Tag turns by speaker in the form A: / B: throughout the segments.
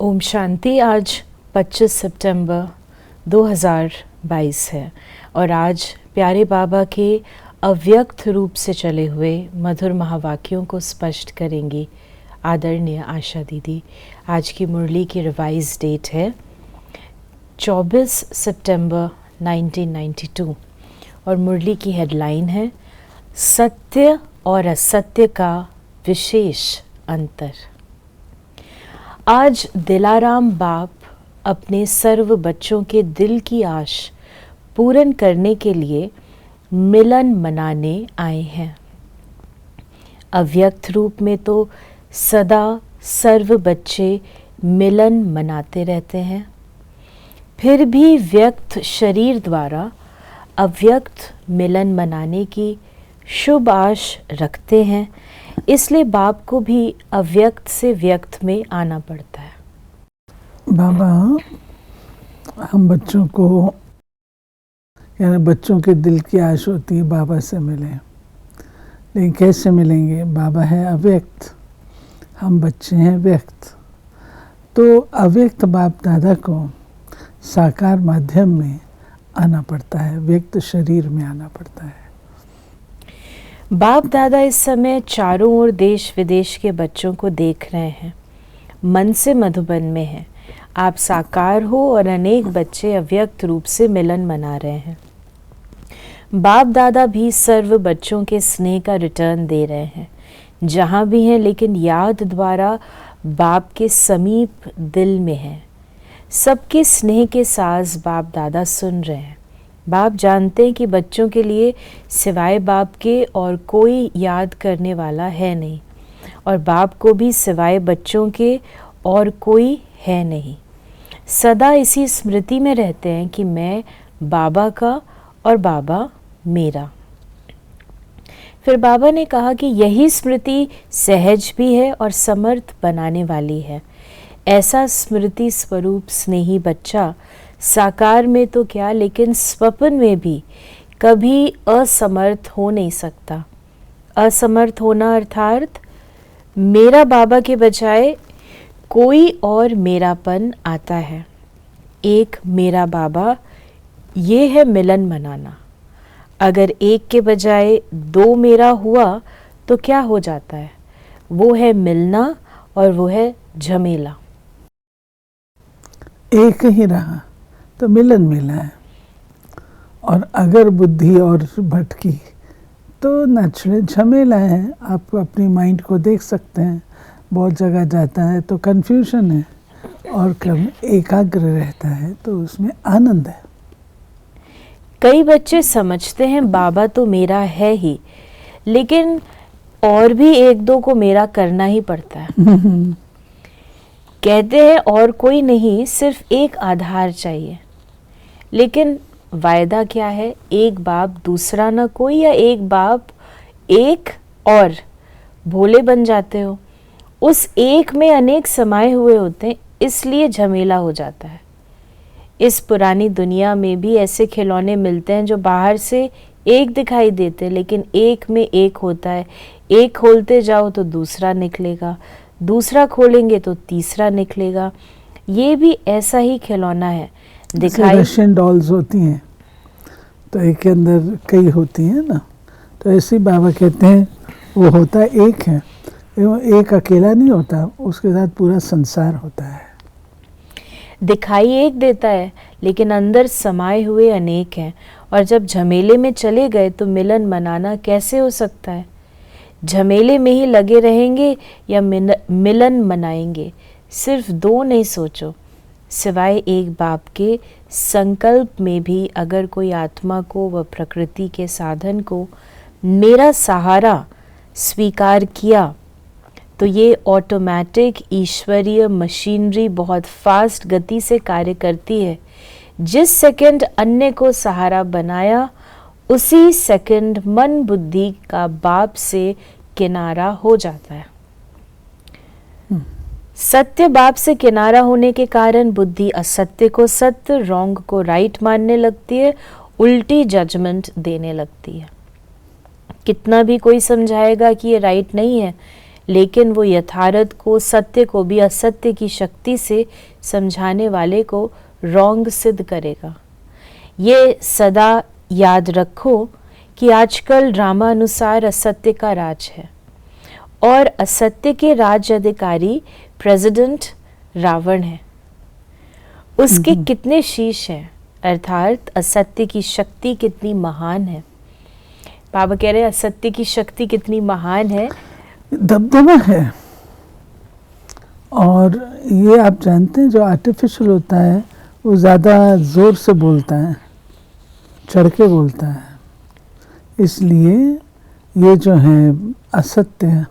A: ओम शांति। आज 25 सितंबर 2022 है और आज प्यारे बाबा के अव्यक्त रूप से चले हुए मधुर महावाक्यों को स्पष्ट करेंगी आदरणीय आशा दीदी। आज की मुरली की रिवाइज डेट है 24 सितंबर 1992 और मुरली की हेडलाइन है सत्य और असत्य का विशेष अंतर। आज दिलाराम बाप अपने सर्व बच्चों के दिल की आश पूर्ण करने के लिए मिलन मनाने आए हैं। अव्यक्त रूप में तो सदा सर्व बच्चे मिलन मनाते रहते हैं, फिर भी व्यक्त शरीर द्वारा अव्यक्त मिलन मनाने की शुभ आश रखते हैं, इसलिए बाप को भी अव्यक्त से व्यक्त में आना पड़ता है।
B: बाबा, हम बच्चों को यानी बच्चों के दिल की आश होती है बाबा से मिलें, लेकिन कैसे मिलेंगे? बाबा है अव्यक्त, हम बच्चे हैं व्यक्त। तो अव्यक्त बाप दादा को साकार माध्यम में आना पड़ता है, व्यक्त शरीर में आना पड़ता है।
A: बाप दादा इस समय चारों ओर देश विदेश के बच्चों को देख रहे हैं, मन से मधुबन में हैं। आप साकार हो और अनेक बच्चे अव्यक्त रूप से मिलन मना रहे हैं। बाप दादा भी सर्व बच्चों के स्नेह का रिटर्न दे रहे हैं जहाँ भी हैं, लेकिन याद द्वारा बाप के समीप दिल में है। सबके स्नेह के साज बाप दादा सुन रहे हैं। बाप जानते हैं कि बच्चों के लिए सिवाय बाप के और कोई याद करने वाला है नहीं, और बाप को भी सिवाय बच्चों के और कोई है नहीं। सदा इसी स्मृति में रहते हैं कि मैं बाबा का और बाबा मेरा। फिर बाबा ने कहा कि यही स्मृति सहज भी है और समर्थ बनाने वाली है। ऐसा स्मृति स्वरूप स्नेही बच्चा साकार में तो क्या, लेकिन स्वप्न में भी कभी असमर्थ हो नहीं सकता। असमर्थ होना अर्थात मेरा बाबा के बजाय कोई और मेरापन आता है। एक मेरा बाबा, ये है मिलन मनाना। अगर एक के बजाय दो मेरा हुआ तो क्या हो जाता है? वो है मिलना और वो है झमेला।
B: एक ही रहा तो मिलन मिला है, और अगर बुद्धि और भटकी तो नेचुरल झमेला है। आप अपनी माइंड को देख सकते हैं, बहुत जगह जाता है तो कंफ्यूजन है, और कब एकाग्र रहता है तो उसमें आनंद है।
A: कई बच्चे समझते हैं बाबा तो मेरा है ही, लेकिन और भी एक दो को मेरा करना ही पड़ता है। कहते हैं और कोई नहीं, सिर्फ एक आधार चाहिए। लेकिन वायदा क्या है? एक बाप दूसरा ना कोई, या एक बाप एक और भोले बन जाते हो। उस एक में अनेक समाये हुए होते हैं, इसलिए झमेला हो जाता है। इस पुरानी दुनिया में भी ऐसे खिलौने मिलते हैं जो बाहर से एक दिखाई देते हैं, लेकिन एक में एक होता है। एक खोलते जाओ तो दूसरा निकलेगा, दूसरा खोलेंगे तो तीसरा निकलेगा। ये भी ऐसा ही खिलौना है। दिखाई
B: रशियन डॉल्स होती हैं तो एक के अंदर कई होती हैं ना, तो ऐसे ही बाबा कहते हैं वो होता एक है, वो एक अकेला नहीं होता, उसके साथ पूरा संसार होता है।
A: दिखाई एक देता है, लेकिन अंदर समाये हुए अनेक हैं। और जब झमेले में चले गए तो मिलन मनाना कैसे हो सकता है? झमेले में ही लगे रहेंगे या मिलन मनाएंगे? सिर्फ दो नहीं सोचो, सिवाय एक बाप के संकल्प में भी अगर कोई आत्मा को व प्रकृति के साधन को मेरा सहारा स्वीकार किया तो ये ऑटोमेटिक ईश्वरीय मशीनरी बहुत फास्ट गति से कार्य करती है। जिस सेकंड अन्य को सहारा बनाया, उसी सेकंड मन बुद्धि का बाप से किनारा हो जाता है। सत्य बाप से किनारा होने के कारण बुद्धि असत्य को सत्य, रॉन्ग को राइट मानने लगती है, उल्टी जजमेंट देने लगती है। कितना भी कोई समझाएगा कि ये राइट नहीं है, लेकिन वो यथार्थ को, सत्य को भी असत्य की शक्ति से समझाने वाले को रॉन्ग सिद्ध करेगा। ये सदा याद रखो कि आजकल ड्रामा अनुसार असत्य का राज है और असत्य के राज अधिकारी प्रेसिडेंट रावण है। उसके कितने शीश हैं, अर्थात असत्य की शक्ति कितनी महान है। बाबा कह रहे हैं असत्य की शक्ति कितनी महान है,
B: दबदबा है। और ये आप जानते हैं जो आर्टिफिशियल होता है वो ज़्यादा ज़ोर से बोलता है, चढ़ के बोलता है। इसलिए ये जो है असत्य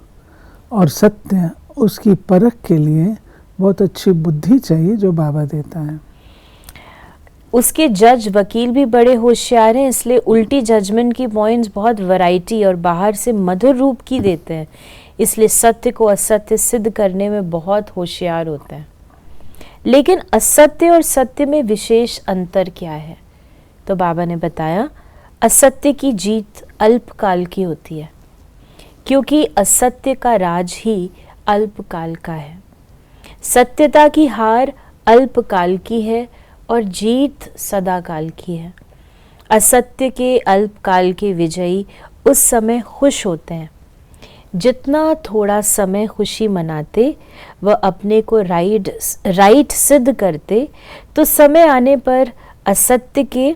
B: और सत्य, उसकी परख के लिए बहुत अच्छी बुद्धि चाहिए जो बाबा देता है।
A: उसके जज वकील भी बड़े होशियार हैं, इसलिए उल्टी जजमेंट की पॉइंट्स बहुत वैरायटी और बाहर से मधुर रूप की देते हैं। इसलिए सत्य को असत्य सिद्ध करने में बहुत होशियार होते हैं। लेकिन असत्य और सत्य में विशेष अंतर क्या है? तो बाबा ने बताया असत्य की जीत अल्पकाल की होती है, क्योंकि असत्य का राज ही अल्पकाल का है। सत्यता की हार अल्पकाल की है और जीत सदाकाल की है। असत्य के अल्पकाल के विजयी उस समय खुश होते हैं। जितना थोड़ा समय खुशी मनाते व अपने को राइट सिद्ध करते, तो समय आने पर असत्य के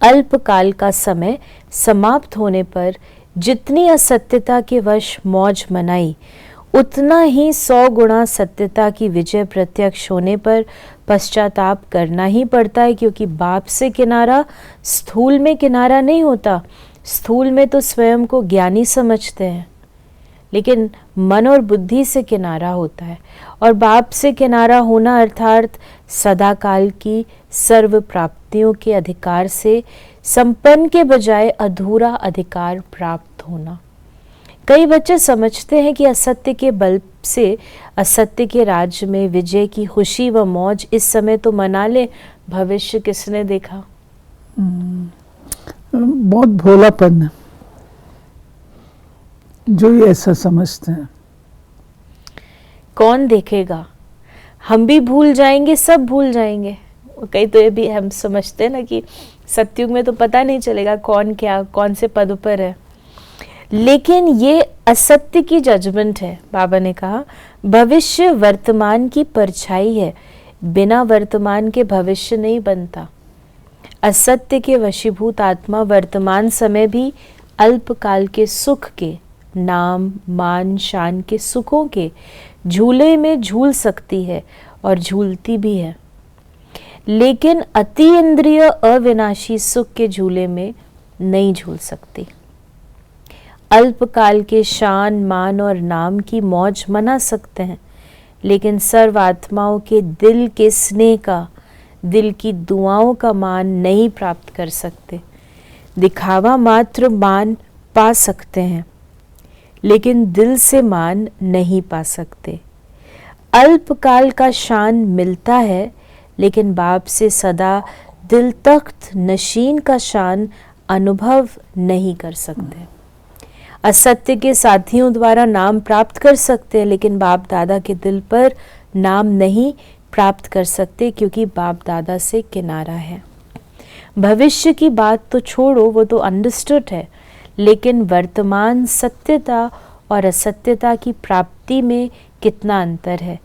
A: अल्पकाल का समय समाप्त होने पर जितनी असत्यता के वश मौज मनाई, उतना ही 100 गुणा सत्यता की विजय प्रत्यक्ष होने पर पश्चाताप करना ही पड़ता है। क्योंकि बाप से किनारा स्थूल में किनारा नहीं होता। स्थूल में तो स्वयं को ज्ञानी समझते हैं, लेकिन मन और बुद्धि से किनारा होता है। और बाप से किनारा होना अर्थात सदाकाल की सर्व प्राप्तियों के अधिकार से संपन्न के बजाय अधूरा अधिकार प्राप्त होना। कई बच्चे समझते हैं कि असत्य के बल से असत्य के राज्य में विजय की खुशी व मौज इस समय तो मना ले, भविष्य किसने देखा।
B: बहुत भोलापन है जो ये ऐसा समझते हैं।
A: कौन देखेगा? हम भी भूल जाएंगे, सब भूल जाएंगे। कई तो ये भी हम समझते हैं ना कि सतयुग में तो पता नहीं चलेगा कौन क्या, कौन से पद पर है। लेकिन ये असत्य की जजमेंट है। बाबा ने कहा भविष्य वर्तमान की परछाई है, बिना वर्तमान के भविष्य नहीं बनता। असत्य के वशीभूत आत्मा वर्तमान समय भी अल्पकाल के सुख के, नाम मान शान के सुखों के झूले में झूल सकती है और झूलती भी है, लेकिन अति इंद्रिय अविनाशी सुख के झूले में नहीं झूल सकती। अल्पकाल के शान मान और नाम की मौज मना सकते हैं, लेकिन सर्व आत्माओं के दिल के स्नेह का, दिल की दुआओं का मान नहीं प्राप्त कर सकते। दिखावा मात्र मान पा सकते हैं, लेकिन दिल से मान नहीं पा सकते। अल्पकाल का शान मिलता है, लेकिन बाप से सदा दिल तख्त नशीन का शान अनुभव नहीं कर सकते। असत्य के साथियों द्वारा नाम प्राप्त कर सकते हैं, लेकिन बाप दादा के दिल पर नाम नहीं प्राप्त कर सकते, क्योंकि बाप दादा से किनारा है। भविष्य की बात तो छोड़ो, वो तो अंडरस्टूड है, लेकिन वर्तमान सत्यता और असत्यता की प्राप्ति में कितना अंतर है।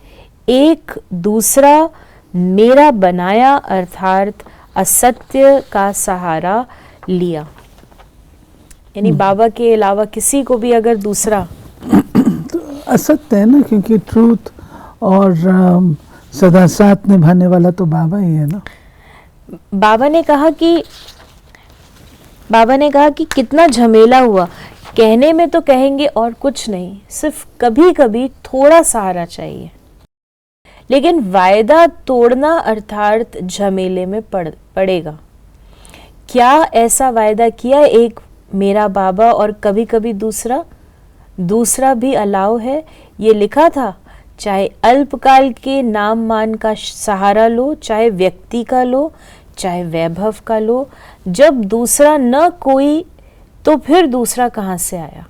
A: एक दूसरा मेरा बनाया अर्थात असत्य का सहारा लिया, यानी बाबा के अलावा किसी को भी अगर दूसरा
B: तो असत्य है ना, क्योंकि ट्रूथ और सदा साथ निभाने वाला तो बाबा ही है ना।
A: बाबा ने कहा कि कितना झमेला हुआ। कहने में तो कहेंगे और कुछ नहीं, सिर्फ कभी कभी थोड़ा सहारा चाहिए, लेकिन वायदा तोड़ना अर्थात झमेले में पड़ेगा। क्या ऐसा वायदा किया? एक मेरा बाबा और कभी कभी दूसरा भी अलाउ है। ये लिखा था, चाहे अल्पकाल के नाम मान का सहारा लो, चाहे व्यक्ति का लो, चाहे वैभव का लो। जब दूसरा न कोई, तो फिर दूसरा कहाँ से आया?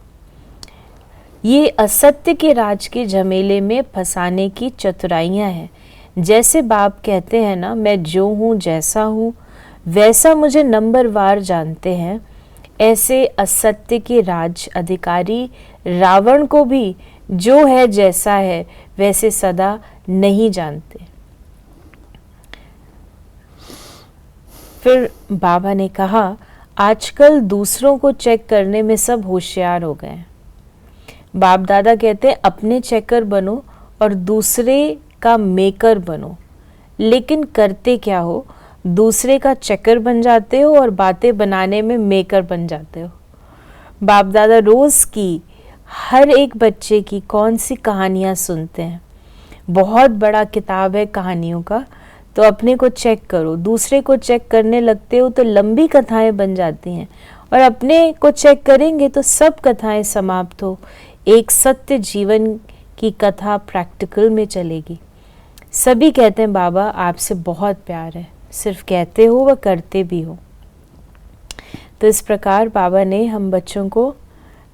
A: ये असत्य के राज के झमेले में फंसाने की चतुराइयाँ हैं। जैसे बाप कहते हैं ना, मैं जो हूँ जैसा हूँ वैसा मुझे नंबरवार जानते हैं, ऐसे असत्य के राज अधिकारी रावण को भी जो है जैसा है वैसे सदा नहीं जानते। फिर बाबा ने कहा, आजकल दूसरों को चेक करने में सब होशियार हो गए हैं। बाप दादा कहते हैं अपने चेकर बनो और दूसरे का मेकर बनो, लेकिन करते क्या हो, दूसरे का चेकर बन जाते हो और बातें बनाने में मेकर बन जाते हो। बाप दादा रोज़ की हर एक बच्चे की कौन सी कहानियाँ सुनते हैं। बहुत बड़ा किताब है कहानियों का, तो अपने को चेक करो। दूसरे को चेक करने लगते हो तो लंबी कथाएं बन जाती हैं, और अपने को चेक करेंगे तो सब कथाएं समाप्त हो, एक सत्य जीवन की कथा प्रैक्टिकल में चलेगी। सभी कहते हैं बाबा आपसे बहुत प्यार है, सिर्फ कहते हो व करते भी हो। तो इस प्रकार बाबा ने हम बच्चों को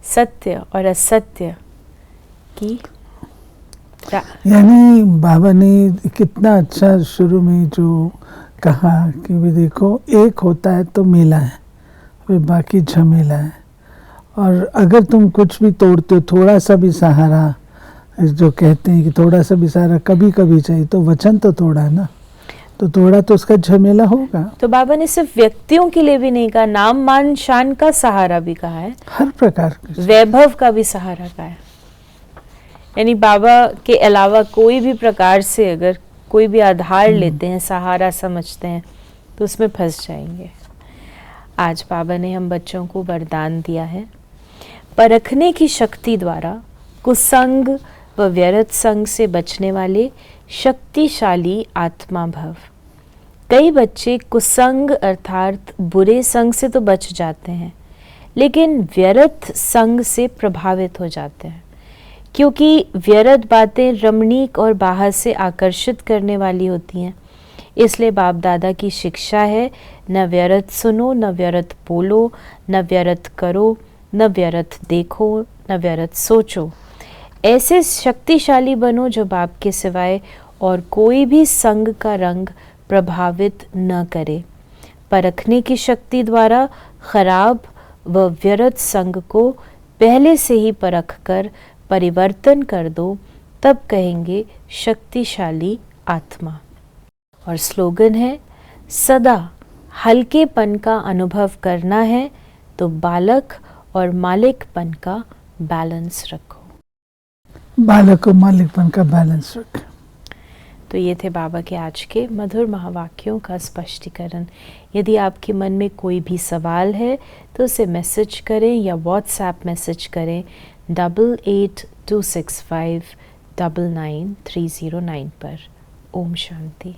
A: सत्य और असत्य की
B: यानी बाबा ने कितना अच्छा शुरू में जो कहा कि भी देखो एक होता है तो मेला है, फिर बाकी झमेला है, और अगर तुम कुछ भी तोड़ते हो, थोड़ा सा भी सहारा, जो कहते हैं कि थोड़ा सा भी सहारा कभी कभी चाहिए, तो वचन तो तोड़ा है ना, तो थोड़ा तो उसका झमेला होगा।
A: तो बाबा ने सिर्फ व्यक्तियों के लिए भी नहीं कहा, नाम मान शान का सहारा भी कहा है,
B: हर प्रकार के
A: वैभव का भी सहारा कहा है। यानी बाबा के अलावा कोई भी प्रकार से अगर कोई भी आधार लेते हैं, सहारा समझते हैं, तो उसमें फंस जाएंगे। आज बाबा ने हम बच्चों को वरदान दिया है, परखने की शक्ति द्वारा कुसंग व व्यर्थ संग से बचने वाले शक्तिशाली आत्मा भव। कई बच्चे कुसंग अर्थात बुरे संग से तो बच जाते हैं, लेकिन व्यर्थ संग से प्रभावित हो जाते हैं, क्योंकि व्यर्थ बातें रमणीक और बाहर से आकर्षित करने वाली होती हैं। इसलिए बाप दादा की शिक्षा है, न व्यर्थ सुनो, न व्यर्थ बोलो, न व्यर्थ करो, न व्यर्थ देखो, न व्यर्थ सोचो। ऐसे शक्तिशाली बनो जो बाप के सिवाय और कोई भी संग का रंग प्रभावित न करे। परखने की शक्ति द्वारा खराब व व्यर्थ संग को पहले से ही परख कर परिवर्तन कर दो, तब कहेंगे शक्तिशाली आत्मा। और स्लोगन है, सदा हल्केपन का अनुभव करना है तो बालक और मालिकपन का बैलेंस रखो।
B: बालक और मालिकपन का बैलेंस रखो।
A: तो ये थे बाबा के आज के मधुर महावाक्यों का स्पष्टीकरण। यदि आपके मन में कोई भी सवाल है तो उसे मैसेज करें या व्हाट्सएप मैसेज करें 8826599309 पर। ओम शांति।